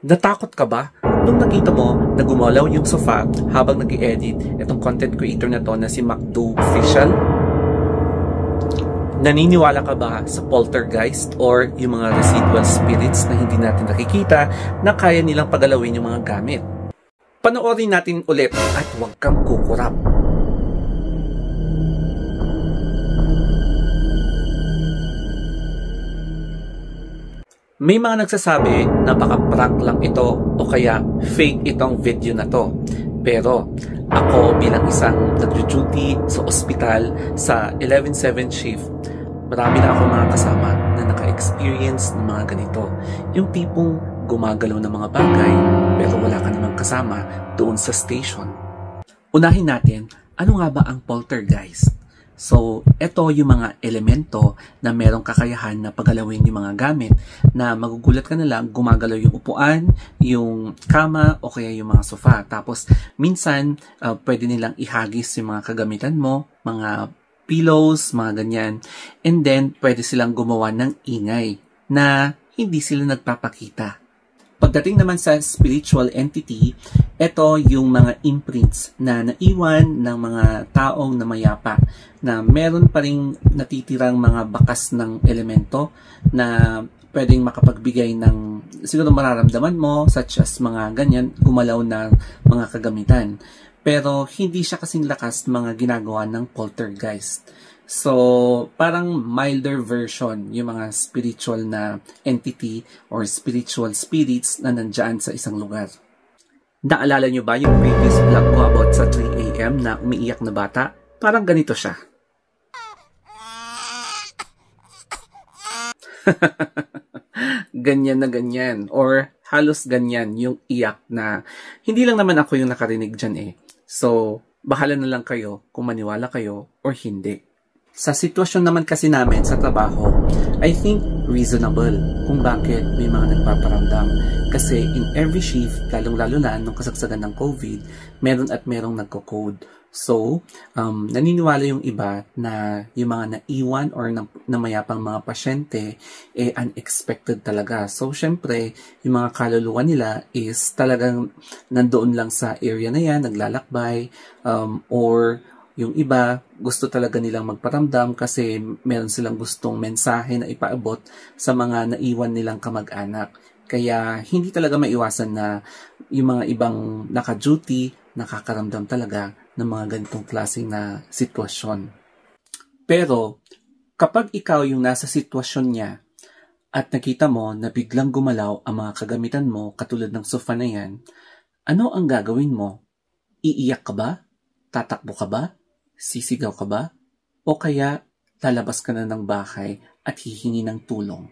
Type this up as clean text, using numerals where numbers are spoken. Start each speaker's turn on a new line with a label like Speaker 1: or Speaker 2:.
Speaker 1: Natakot ka ba nung nakita mo na gumalaw yung sofa habang nag-i-edit itong content creator na to na si Macdo Official? Naniniwala ka ba sa poltergeist or yung mga residual spirits na hindi natin nakikita na kaya nilang pagalawin yung mga gamit? Panoorin natin ulit at huwag kang kukurap. May mga nagsasabi na baka prank lang ito o kaya fake itong video na to. Pero ako bilang isang nag-duty sa ospital sa 11/7 shift, marami na ako mga kasama na naka-experience ng mga ganito. Yung tipong gumagalaw ng mga bagay pero wala ka namang kasama doon sa station. Unahin natin, ano nga ba ang poltergeist? So, ito yung mga elemento na merong kakayahan na pagalawin yung mga gamit na magugulat ka na lang, gumagalaw yung upuan, yung kama, o kaya yung mga sofa. Tapos, minsan, pwede nilang ihagis yung mga kagamitan mo, mga pillows, mga ganyan. And then, pwede silang gumawa ng ingay na hindi sila nagpapakita. Pagdating naman sa spiritual entity, ito yung mga imprints na naiwan ng mga taong namayapa na meron pa ring natitirang mga bakas ng elemento na pwedeng makapagbigay ng siguro mararamdaman mo such as mga ganyan, gumalaw na mga kagamitan. Pero hindi siya kasing lakas mga ginagawa ng poltergeist. So, parang milder version yung mga spiritual na entity or spiritual spirits na nandyan sa isang lugar. Naalala nyo ba yung previous vlog ko about sa 3 AM na umiiyak na bata? Parang ganito siya. Ganyan na ganyan or halos ganyan yung iyak na hindi lang naman ako yung nakarinig dyan eh. So, bahala na lang kayo kung maniwala kayo or hindi. Sa sitwasyon naman kasi namin sa trabaho, I think reasonable kung bakit may mga nagpaparamdam. Kasi in every shift, lalong-lalo na nung kasagsagan ng COVID, meron at merong nagko-code. So, naniniwala yung iba na yung mga naiwan or namayapang mga pasyente, unexpected talaga. So, syempre, yung mga kaluluwa nila is talagang nandoon lang sa area na yan, naglalakbay, or yung iba, gusto talaga nilang magparamdam kasi meron silang gustong mensahe na ipaabot sa mga naiwan nilang kamag-anak. Kaya hindi talaga maiwasan na yung mga ibang naka-duty, nakakaramdam talaga ng mga ganitong klaseng na sitwasyon. Pero kapag ikaw yung nasa sitwasyon niya at nakita mo na biglang gumalaw ang mga kagamitan mo katulad ng sofa na yan, ano ang gagawin mo? Iiyak ka ba? Tatakbo ka ba? Sisigaw ka ba? O kaya lalabas ka na ng bahay at hihingi ng tulong?